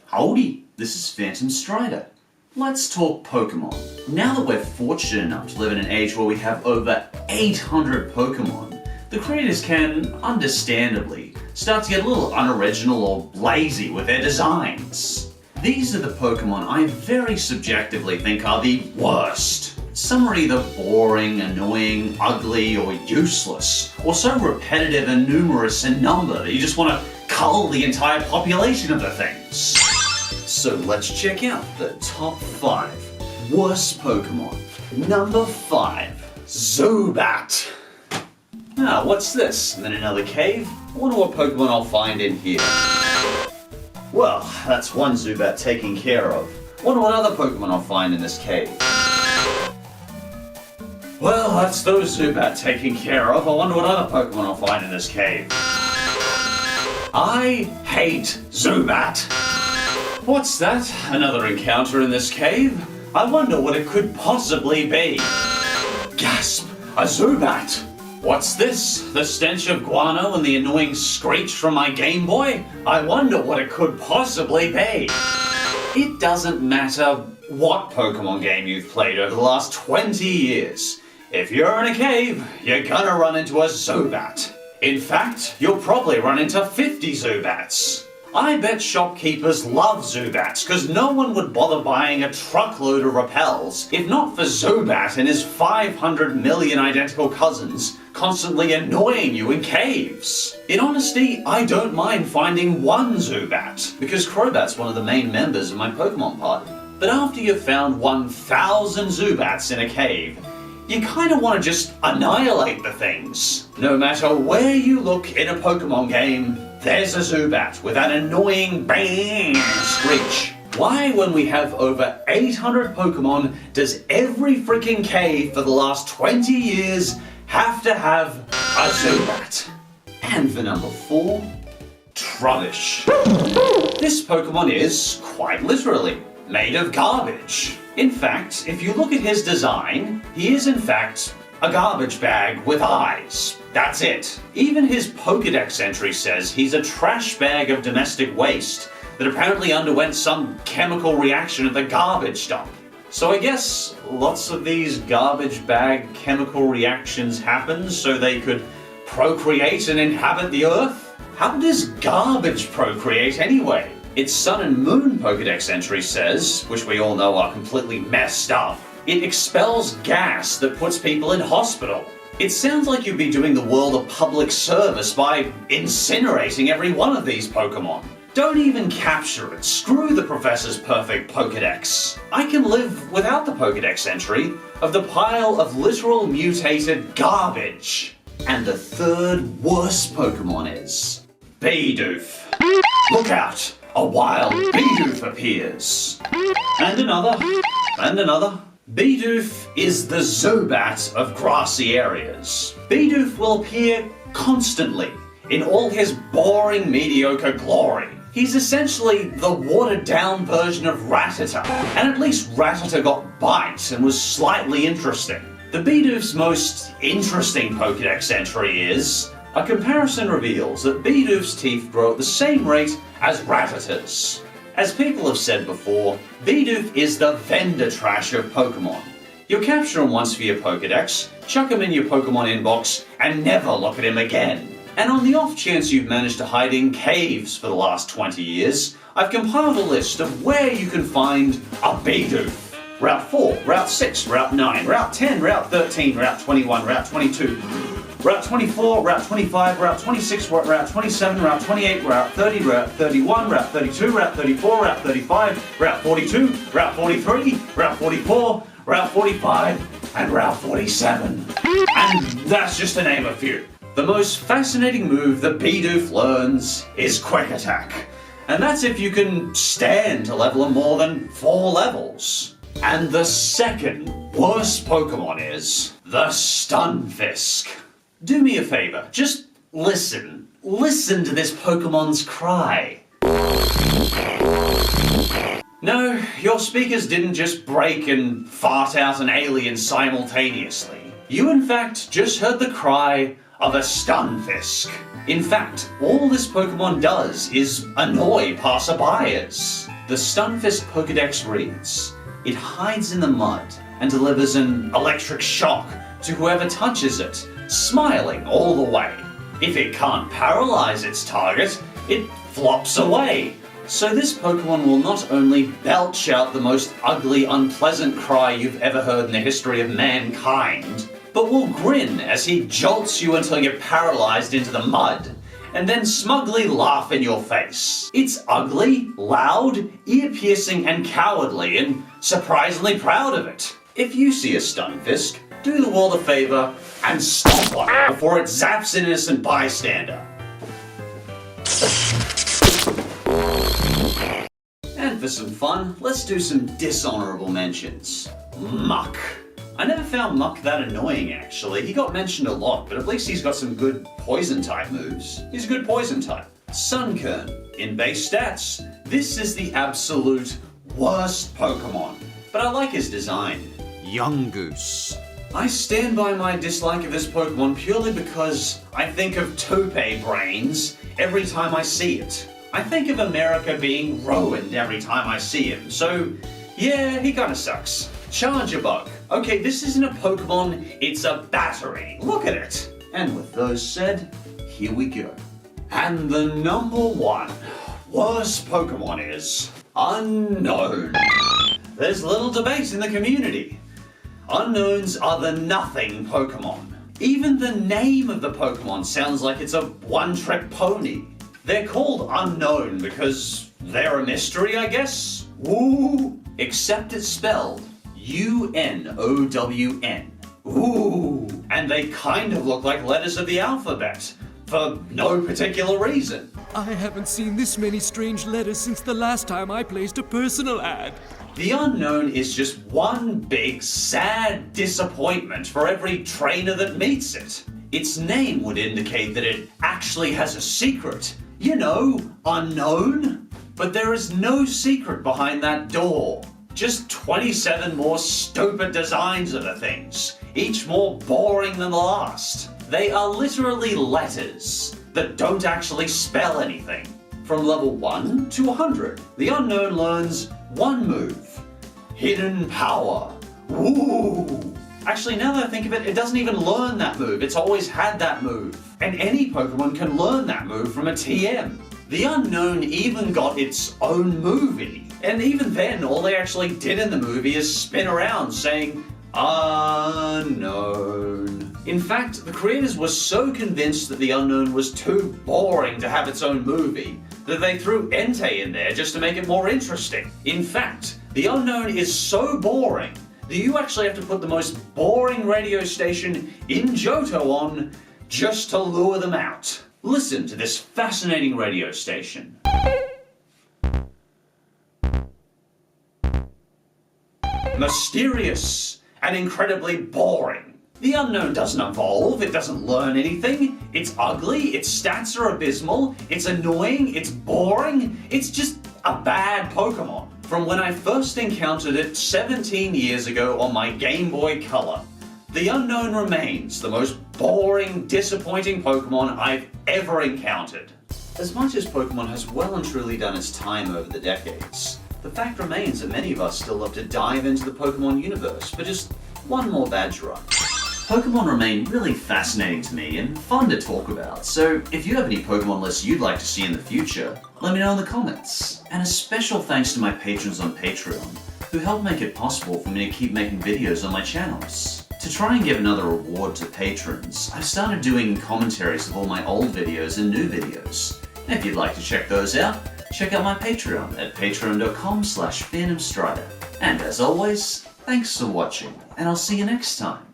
Howdy, this is Phantom Strider. Let's talk Pokemon. Now that we're fortunate enough to live in an age where we have over 800 Pokemon, the creators can, understandably, start to get a little unoriginal or lazy with their designs. These are the Pokemon I very subjectively think are the worst. Some are either boring, annoying, ugly, or useless, or so repetitive and numerous in number that you just want to cull the entire population of the things. So let's check out the top 5 worst Pokemon. Number 5, Zubat. Ah, what's this? I'm in another cave? I wonder what Pokemon I'll find in here. Well, that's one Zubat taken care of. Wonder what other Pokemon I'll find in this cave. Well, that's those Zubat taken care of. I wonder what other Pokemon I'll find in this cave. I hate Zubat. What's that? Another encounter in this cave? I wonder what it could possibly be. Gasp! A Zubat! What's this? The stench of guano and the annoying screech from my Game Boy? I wonder what it could possibly be. It doesn't matter what Pokemon game you've played over the last 20 years. If you're in a cave, you're gonna run into a Zubat. In fact, you'll probably run into 50 Zubats. I bet shopkeepers love Zubats, because no one would bother buying a truckload of repels if not for Zubat and his 500 million identical cousins constantly annoying you in caves. In honesty, I don't mind finding one Zubat, because Crobat's one of the main members of my Pokemon party. But after you've found 1,000 Zubats in a cave, you kind of want to just annihilate the things. No matter where you look in a Pokemon game, there's a Zubat with that annoying bang screech. Why, when we have over 800 Pokemon, does every freaking cave for the last 20 years have to have a Zubat? And for number 4, Trubbish. This Pokemon is, quite literally, made of garbage. In fact, if you look at his design, he is in fact a garbage bag with eyes. That's it. Even his Pokédex entry says he's a trash bag of domestic waste that apparently underwent some chemical reaction at the garbage dump. So I guess lots of these garbage bag chemical reactions happened so they could procreate and inhabit the Earth? How does garbage procreate anyway? Its Sun and Moon Pokédex entry says, which we all know are completely messed up, it expels gas that puts people in hospital. It sounds like you'd be doing the world a public service by incinerating every one of these Pokemon. Don't even capture it. Screw the professor's perfect Pokédex. I can live without the Pokédex entry of the pile of literal mutated garbage. And the third worst Pokemon is Bidoof. Look out! A wild Bidoof appears. And another. And another. Bidoof is the Zubat of grassy areas. Bidoof will appear constantly in all his boring, mediocre glory. He's essentially the watered-down version of Rattata, and at least Rattata got Bite and was slightly interesting. The Bidoof's most interesting Pokédex entry is, a comparison reveals that Bidoof's teeth grow at the same rate as Rattata's. As people have said before, Bidoof is the vendor trash of Pokemon. You'll capture him once for your Pokédex, chuck him in your Pokemon inbox, and never look at him again. And on the off chance you've managed to hide in caves for the last 20 years, I've compiled a list of where you can find a Bidoof. Route 4, Route 6, Route 9, Route 10, Route 13, Route 21, Route 22, Route 24, Route 25, Route 26, Route 27, Route 28, Route 30, Route 31, Route 32, Route 34, Route 35, Route 42, Route 43, Route 44, Route 45, and Route 47. And that's just to name a few. The most fascinating move that Bidoof learns is Quick Attack. And that's if you can stand to level him more than 4 levels. And the second worst Pokemon is the Stunfisk. Do me a favor, just listen. Listen to this Pokemon's cry. No, your speakers didn't just break and fart out an alien simultaneously. You in fact just heard the cry of a Stunfisk. In fact, all this Pokemon does is annoy passerbyers. The Stunfisk Pokedex reads, "It hides in the mud and delivers an electric shock to whoever touches it, smiling all the way. If it can't paralyze its target, it flops away." So this Pokemon will not only belch out the most ugly, unpleasant cry you've ever heard in the history of mankind, but will grin as he jolts you until you're paralyzed into the mud, and then smugly laugh in your face. It's ugly, loud, ear-piercing, and cowardly, and surprisingly proud of it. If you see a Stunfisk, do the world a favor and stomp on it before it zaps an innocent bystander. And for some fun, let's do some dishonorable mentions. Muck. I never found Muck that annoying, actually. He got mentioned a lot, but at least he's got some good poison-type moves. He's a good poison-type. Sunkern. In base stats, this is the absolute worst Pokemon, but I like his design. Yungoos. I stand by my dislike of this Pokemon purely because I think of Tope brains every time I see it. I think of America being ruined every time I see him, so yeah, he kinda sucks. Charger Bug. Okay, this isn't a Pokemon, it's a battery. Look at it. And with those said, here we go. And the number one worst Pokemon is Unknown. There's little debate in the community. Unknowns are the nothing Pokemon. Even the name of the Pokemon sounds like it's a one-trick pony. They're called Unknown because they're a mystery, I guess? Woo! Except it's spelled U-N-O-W-N. Ooh! And they kind of look like letters of the alphabet, for no particular reason. I haven't seen this many strange letters since the last time I placed a personal ad. The Unknown is just one big, sad disappointment for every trainer that meets it. Its name would indicate that it actually has a secret. You know, unknown. But there is no secret behind that door. Just 27 more stupid designs of the things, each more boring than the last. They are literally letters that don't actually spell anything. From level 1 to 100, the Unknown learns one move. Hidden Power. Ooh! Actually, now that I think of it, it doesn't even learn that move. It's always had that move. And any Pokemon can learn that move from a TM. The Unknown even got its own movie. And even then, all they actually did in the movie is spin around saying, Unknown. In fact, the creators were so convinced that the Unknown was too boring to have its own movie that they threw Entei in there just to make it more interesting. In fact, the Unknown is so boring that you actually have to put the most boring radio station in Johto on just to lure them out. Listen to this fascinating radio station. Mysterious and incredibly boring. The Unknown doesn't evolve, it doesn't learn anything, it's ugly, its stats are abysmal, it's annoying, it's boring, it's just a bad Pokemon. From when I first encountered it 17 years ago on my Game Boy Color, the Unknown remains the most boring, disappointing Pokemon I've ever encountered. As much as Pokemon has well and truly done its time over the decades, the fact remains that many of us still love to dive into the Pokemon universe for just one more badge run. Pokemon remain really fascinating to me and fun to talk about, so if you have any Pokemon lists you'd like to see in the future, let me know in the comments. And a special thanks to my patrons on Patreon, who help make it possible for me to keep making videos on my channels. To try and give another reward to patrons, I've started doing commentaries of all my old videos and new videos. And if you'd like to check those out, check out my Patreon at patreon.com/PhantomStrider. And as always, thanks for watching, and I'll see you next time.